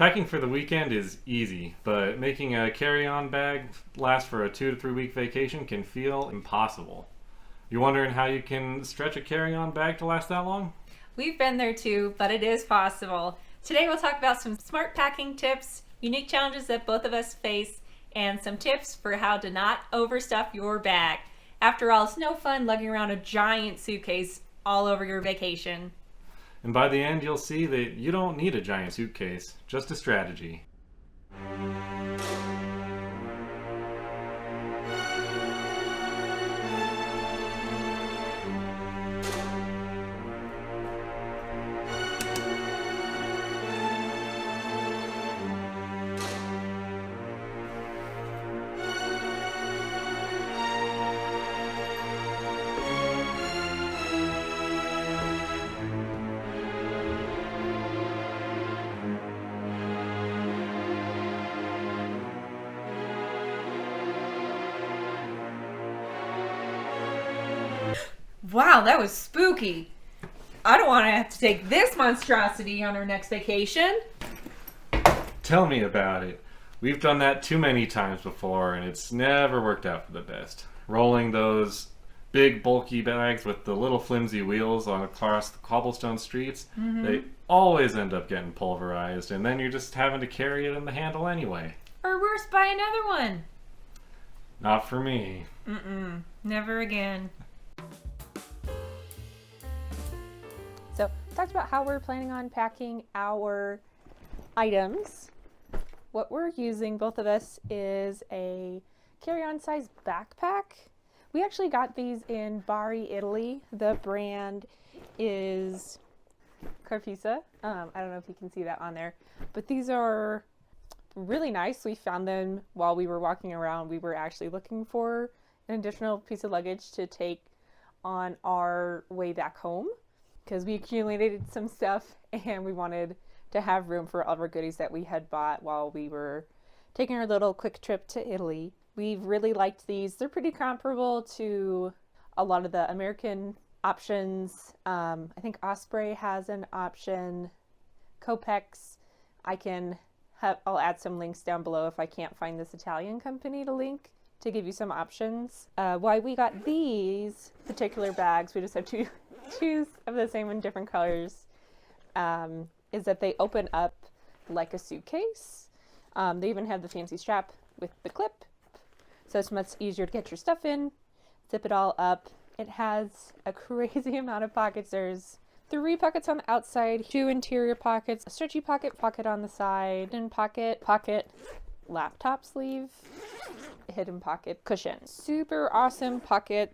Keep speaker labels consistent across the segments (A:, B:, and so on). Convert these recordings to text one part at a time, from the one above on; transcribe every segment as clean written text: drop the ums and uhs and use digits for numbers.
A: Packing for the weekend is easy, but making a carry-on bag last for a 2 to 3 week vacation can feel impossible. You wondering how you can stretch a carry-on bag to last that long?
B: We've been there too, but it is possible. Today we'll talk about some smart packing tips, unique challenges that both of us face, and some tips for how to not overstuff your bag. After all, it's no fun lugging around a giant suitcase all over your vacation.
A: And by the end, you'll see that you don't need a giant suitcase, just a strategy.
B: Wow, that was spooky. I don't want to have to take this monstrosity on our next vacation.
A: Tell me about it. We've done that too many times before, and it's never worked out for the best. Rolling those big, bulky bags with the little flimsy wheels on across the cobblestone streets, they always end up getting pulverized, and then you're just having to carry it in the handle anyway.
B: Or worse, buy another one.
A: Not for me.
B: Never again.
C: So, talked about how we're planning on packing our items. What we're using, both of us, is a carry-on size backpack. We actually got these in Bari, Italy. The brand is Carpisa. I don't know if you can see that on there, but these are really nice. We found them while we were walking around. We were actually looking for an additional piece of luggage to take on our way back home, because we accumulated some stuff and we wanted to have room for all of our goodies that we had bought while we were taking our little quick trip to Italy. We've really liked these. They're pretty comparable to a lot of the American options. I think Osprey has an option. Copex. I'll add some links down below if I can't find this Italian company to link to give you some options. Why we got these particular bags, we just have two of the same in different colors, is that they open up like a suitcase. They even have the fancy strap with the clip, so it's much easier to get your stuff in, zip it all up. It has a crazy amount of pockets. There's 3 pockets on the outside, 2 interior pockets, a stretchy pocket on the side, hidden pocket, laptop sleeve, hidden pocket, cushion. Super awesome pocket.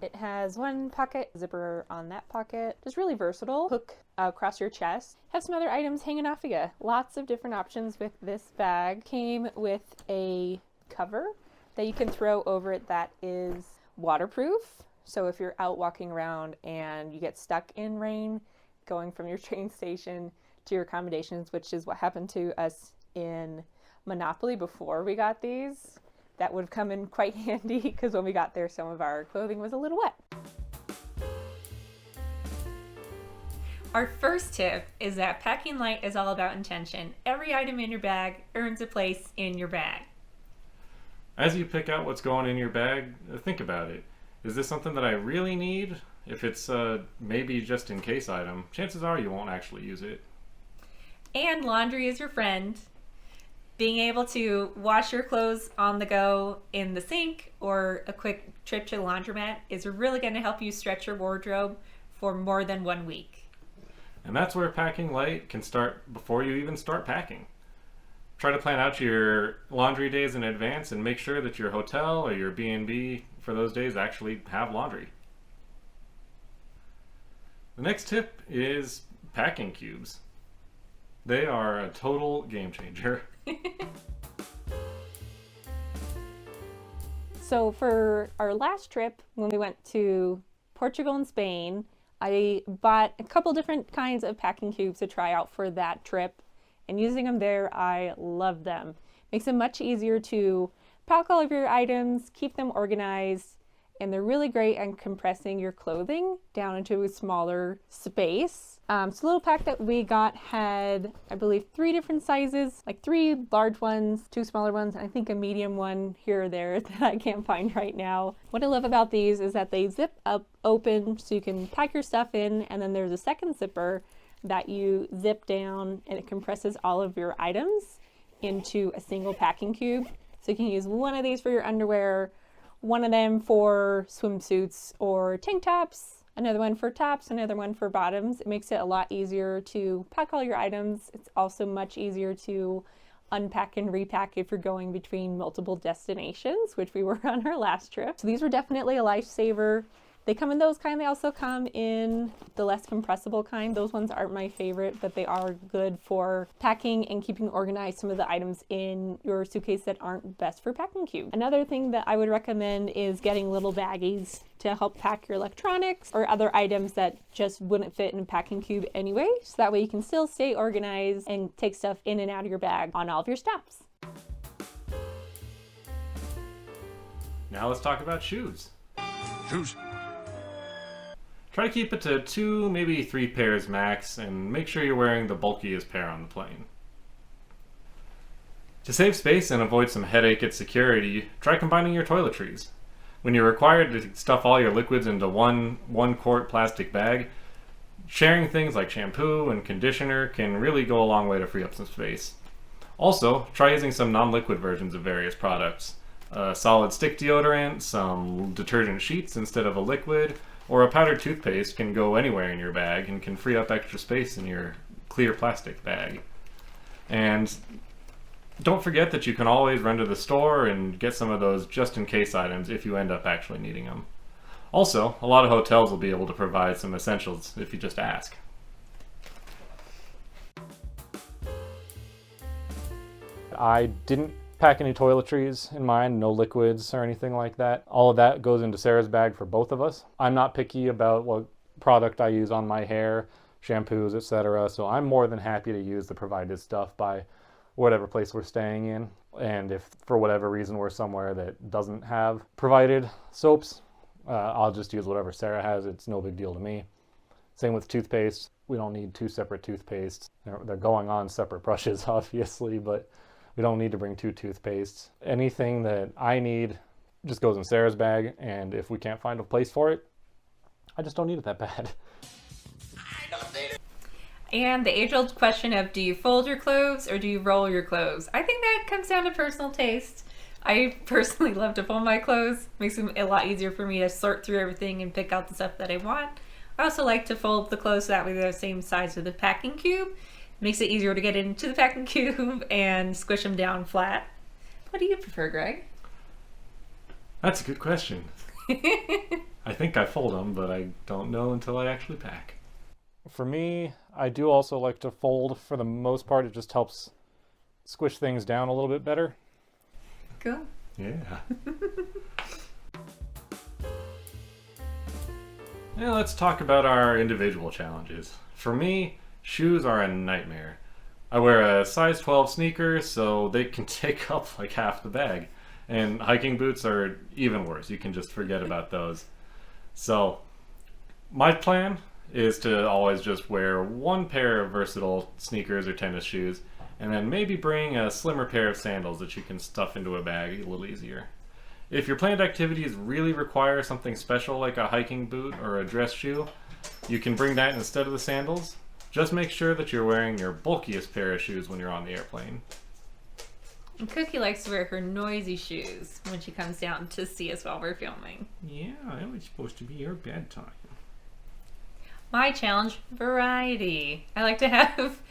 C: It has 1 pocket zipper on that pocket. Just really versatile. Hook across your chest. Have some other items hanging off of you. Lots of different options with this bag. Came with a cover that you can throw over it that is waterproof. So if you're out walking around and you get stuck in rain, going from your train station to your accommodations, which is what happened to us in Monopoly before we got these, that would have come in quite handy, because when we got there, some of our clothing was a little wet.
B: Our first tip is that packing light is all about intention. Every item in your bag earns a place in your bag.
A: As you pick out what's going in your bag, think about it. Is this something that I really need? If it's maybe just in case item, chances are you won't actually use it.
B: And laundry is your friend. Being able to wash your clothes on the go in the sink or a quick trip to the laundromat is really going to help you stretch your wardrobe for more than 1 week.
A: And that's where packing light can start before you even start packing. Try to plan out your laundry days in advance and make sure that your hotel or your B&B for those days actually have laundry. The next tip is packing cubes. They are a total game changer.
C: So for our last trip, when we went to Portugal and Spain, I bought a couple different kinds of packing cubes to try out for that trip. And using them there, I love them. Makes it much easier to pack all of your items, keep them organized, and they're really great at compressing your clothing down into a smaller space. So the little pack that we got had, I believe, 3 different sizes, like 3 large ones, 2 smaller ones, and I think a medium one here or there that I can't find right now. What I love about these is that they zip up open so you can pack your stuff in, and then there's a second zipper that you zip down and it compresses all of your items into a single packing cube. So you can use one of these for your underwear, one of them for swimsuits or tank tops, another one for tops, another one for bottoms. It makes it a lot easier to pack all your items. It's also much easier to unpack and repack if you're going between multiple destinations, which we were on our last trip. So these were definitely a lifesaver. They come in those kind. They also come in the less compressible kind. Those ones aren't my favorite, but they are good for packing and keeping organized some of the items in your suitcase that aren't best for packing cube. Another thing that I would recommend is getting little baggies to help pack your electronics or other items that just wouldn't fit in a packing cube anyway. So that way you can still stay organized and take stuff in and out of your bag on all of your stops.
A: Now let's talk about shoes.
D: Shoes.
A: Try to keep it to 2, maybe 3 pairs max, and make sure you're wearing the bulkiest pair on the plane. To save space and avoid some headache at security, try combining your toiletries. When you're required to stuff all your liquids into one quart plastic bag, sharing things like shampoo and conditioner can really go a long way to free up some space. Also, try using some non-liquid versions of various products. A solid stick deodorant, some detergent sheets instead of a liquid, or a powdered toothpaste can go anywhere in your bag and can free up extra space in your clear plastic bag. And don't forget that you can always run to the store and get some of those just-in-case items if you end up actually needing them. Also, a lot of hotels will be able to provide some essentials if you just ask. I didn't pack any toiletries in mine, no liquids or anything like that. All of that goes into Sarah's bag for both of us. I'm not picky about what product I use on my hair, shampoos, etc. So I'm more than happy to use the provided stuff by whatever place we're staying in. And if for whatever reason we're somewhere that doesn't have provided soaps, I'll just use whatever Sarah has. It's no big deal to me. Same with toothpaste. We don't need 2 separate toothpastes. They're going on separate brushes, obviously, but we don't need to bring 2 toothpastes. Anything that I need just goes in Sarah's bag, and if we can't find a place for it, I just don't need it that bad.
D: I don't need it.
B: And the age-old question of, do you fold your clothes or do you roll your clothes? I think that comes down to personal taste. I personally love to fold my clothes. Makes it a lot easier for me to sort through everything and pick out the stuff that I want. I also like to fold the clothes so that way they're the same size as the packing cube. Makes it easier to get into the packing cube and squish them down flat. What do you prefer, Greg?
A: That's a good question. I think I fold them, but I don't know until I actually pack. For me, I do also like to fold. For the most part, it just helps squish things down a little bit better.
B: Cool.
A: Yeah. Now let's talk about our individual challenges. For me, shoes are a nightmare. I wear a size 12 sneaker, so they can take up like half the bag. And hiking boots are even worse. You can just forget about those. So my plan is to always just wear 1 pair of versatile sneakers or tennis shoes, and then maybe bring a slimmer pair of sandals that you can stuff into a bag a little easier. If your planned activities really require something special like a hiking boot or a dress shoe, you can bring that instead of the sandals. Just make sure that you're wearing your bulkiest pair of shoes when you're on the airplane.
B: And Cookie likes to wear her noisy shoes when she comes down to see us while we're filming.
A: Yeah, it was supposed to be your bedtime.
B: My challenge, variety. I like to have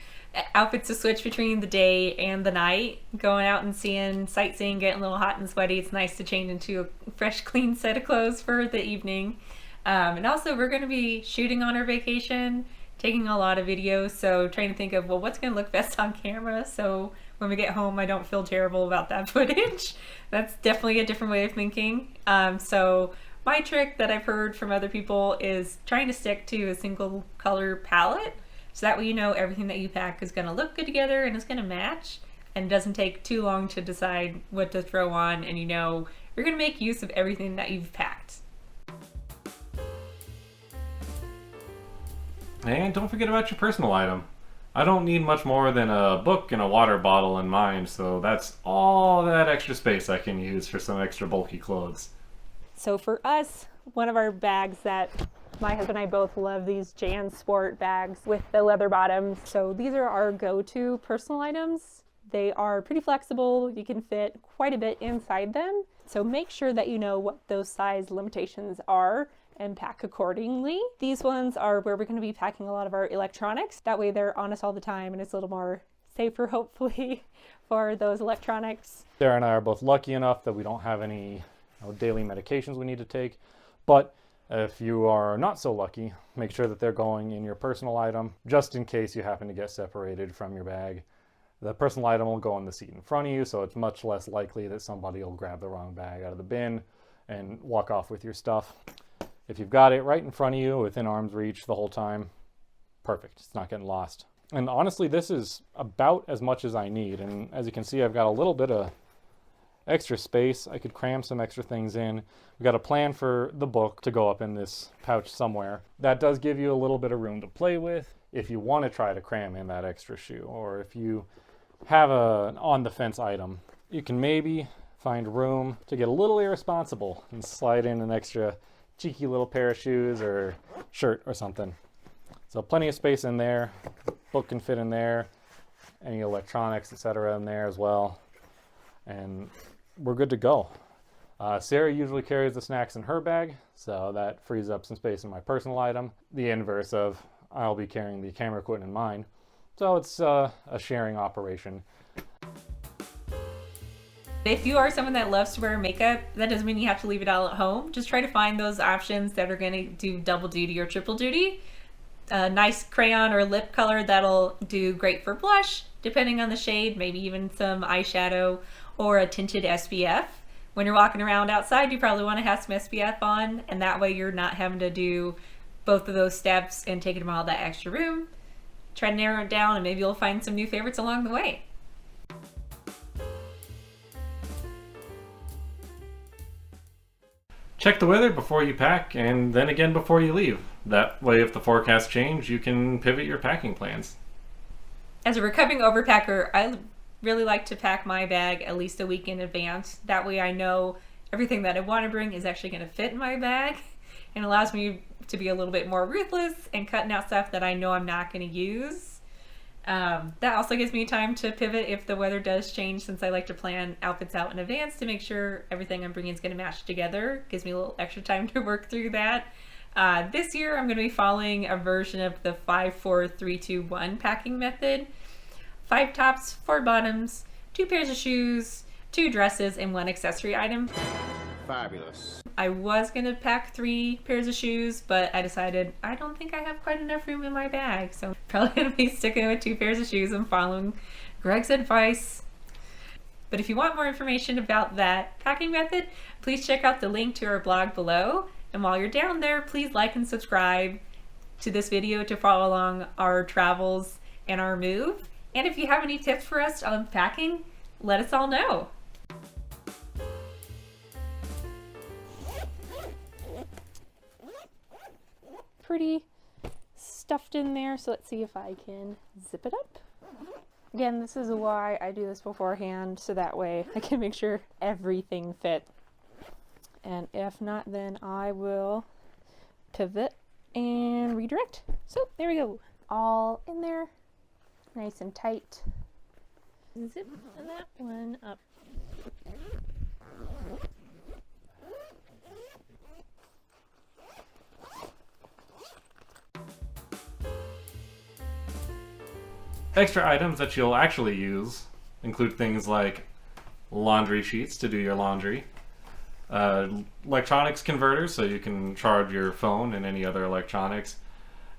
B: outfits to switch between the day and the night. Going out and seeing, sightseeing, getting a little hot and sweaty. It's nice to change into a fresh, clean set of clothes for the evening. And also, we're going to be shooting on our vacation, taking a lot of videos, so trying to think of, well, what's going to look best on camera, so when we get home I don't feel terrible about that footage. That's definitely a different way of thinking. So my trick that I've heard from other people is trying to stick to a single color palette, so that way you know everything that you pack is going to look good together and it's going to match, and it doesn't take too long to decide what to throw on, and you know you're going to make use of everything that you've packed.
A: And don't forget about your personal item. I don't need much more than a book and a water bottle in mine, so that's all that extra space I can use for some extra bulky clothes.
C: So for us, one of our bags that my husband and I both love, these Jan Sport bags with the leather bottoms. So these are our go-to personal items. They are pretty flexible. You can fit quite a bit inside them. So make sure that you know what those size limitations are and pack accordingly. These ones are where we're going to be packing a lot of our electronics. That way they're on us all the time and it's a little more safer, hopefully, for those electronics.
E: Sarah and I are both lucky enough that we don't have any daily medications we need to take. But if you are not so lucky, make sure that they're going in your personal item, just in case you happen to get separated from your bag. The personal item will go in the seat in front of you, so it's much less likely that somebody will grab the wrong bag out of the bin and walk off with your stuff. If you've got it right in front of you, within arm's reach the whole time, perfect. It's not getting lost. And honestly, this is about as much as I need. And as you can see, I've got a little bit of extra space. I could cram some extra things in. We've got a plan for the book to go up in this pouch somewhere. That does give you a little bit of room to play with if you want to try to cram in that extra shoe, or if you have an on-the-fence item. You can maybe find room to get a little irresponsible and slide in an extra cheeky little pair of shoes or shirt or something. So plenty of space in there. Book can fit in there. Any electronics, etc. in there as well. And we're good to go. Sarah usually carries the snacks in her bag, so that frees up some space in my personal item. The inverse of I'll be carrying the camera equipment in mine. So it's a sharing operation.
B: If you are someone that loves to wear makeup, that doesn't mean you have to leave it all at home. Just try to find those options that are going to do double duty or triple duty. A nice crayon or lip color that'll do great for blush, depending on the shade, maybe even some eyeshadow or a tinted SPF. When you're walking around outside, you probably want to have some SPF on, and that way you're not having to do both of those steps and taking them all that extra room. Try to narrow it down and maybe you'll find some new favorites along the way.
A: Check the weather before you pack, and then again before you leave. That way, if the forecasts change, you can pivot your packing plans.
B: As a recovering overpacker, I really like to pack my bag at least a week in advance. That way I know everything that I want to bring is actually going to fit in my bag, and allows me to be a little bit more ruthless and cutting out stuff that I know I'm not going to use. That also gives me time to pivot if the weather does change, since I like to plan outfits out in advance to make sure everything I'm bringing is going to match together. Gives me a little extra time to work through that. This year I'm going to be following a version of the 5-4-3-2-1 packing method. 5 tops, 4 bottoms, 2 pairs of shoes, 2 dresses, and 1 accessory item.
D: Fabulous.
B: I was going to pack 3 pairs of shoes, but I decided I don't think I have quite enough room in my bag, so I'm probably going to be sticking with 2 pairs of shoes and following Greg's advice. But if you want more information about that packing method, please check out the link to our blog below. And while you're down there, please like and subscribe to this video to follow along our travels and our move. And if you have any tips for us on packing, let us all know.
C: Pretty stuffed in there, so let's see if I can zip it up. Again, this is why I do this beforehand, so that way I can make sure everything fits. And if not, then I will pivot and redirect. So there we go, all in there, nice and tight. Zip that one up.
A: Extra items that you'll actually use include things like laundry sheets to do your laundry, electronics converters so you can charge your phone and any other electronics,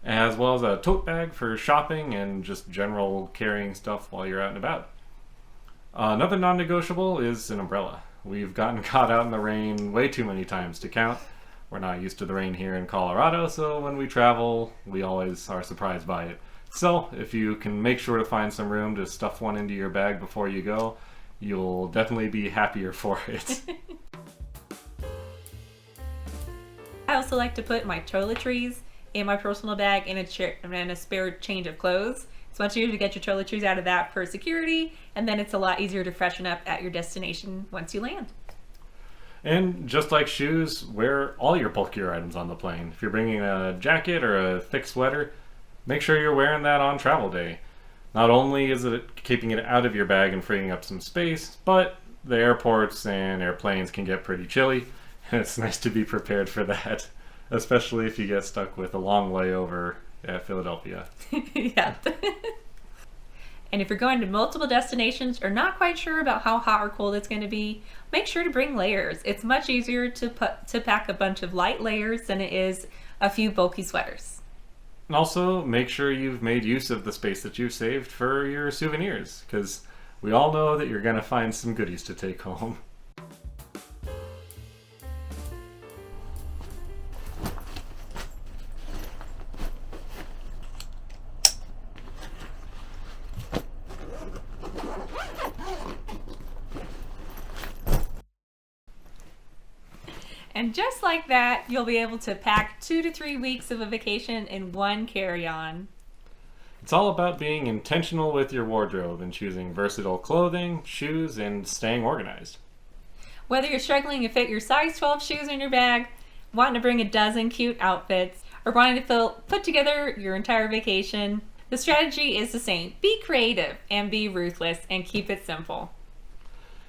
A: as well as a tote bag for shopping and just general carrying stuff while you're out and about. Another non-negotiable is an umbrella. We've gotten caught out in the rain way too many times to count. We're not used to the rain here in Colorado, so when we travel, we always are surprised by it. So, if you can make sure to find some room to stuff one into your bag before you go, you'll definitely be happier for it.
B: I also like to put my toiletries in my personal bag and a spare change of clothes. It's much easier to get your toiletries out of that for security, and then it's a lot easier to freshen up at your destination once you land.
A: And just like shoes, wear all your bulkier items on the plane. If you're bringing a jacket or a thick sweater, make sure you're wearing that on travel day. Not only is it keeping it out of your bag and freeing up some space, but the airports and airplanes can get pretty chilly, and it's nice to be prepared for that, especially if you get stuck with a long layover at Philadelphia.
B: Yeah. And if you're going to multiple destinations or not quite sure about how hot or cold it's going to be, make sure to bring layers. It's much easier to pack a bunch of light layers than it is a few bulky sweaters.
A: And also, make sure you've made use of the space that you've saved for your souvenirs, because we all know that you're going to find some goodies to take home.
B: And just like that, you'll be able to pack 2 to 3 weeks of a vacation in one carry-on.
A: It's all about being intentional with your wardrobe and choosing versatile clothing, shoes, and staying organized.
B: Whether you're struggling to fit your size 12 shoes in your bag, wanting to bring a dozen cute outfits, or wanting to put together your entire vacation, the strategy is the same. Be creative and be ruthless and keep it simple.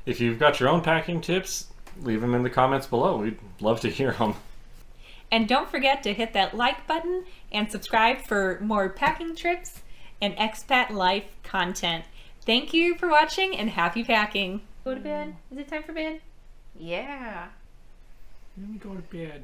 A: If you've got your own packing tips, leave them in the comments below. We'd love to hear them.
B: And don't forget to hit that like button and subscribe for more packing trips and expat life content. Thank you for watching and happy packing. Go to bed? Is it time for bed? Yeah.
A: Let me go to bed.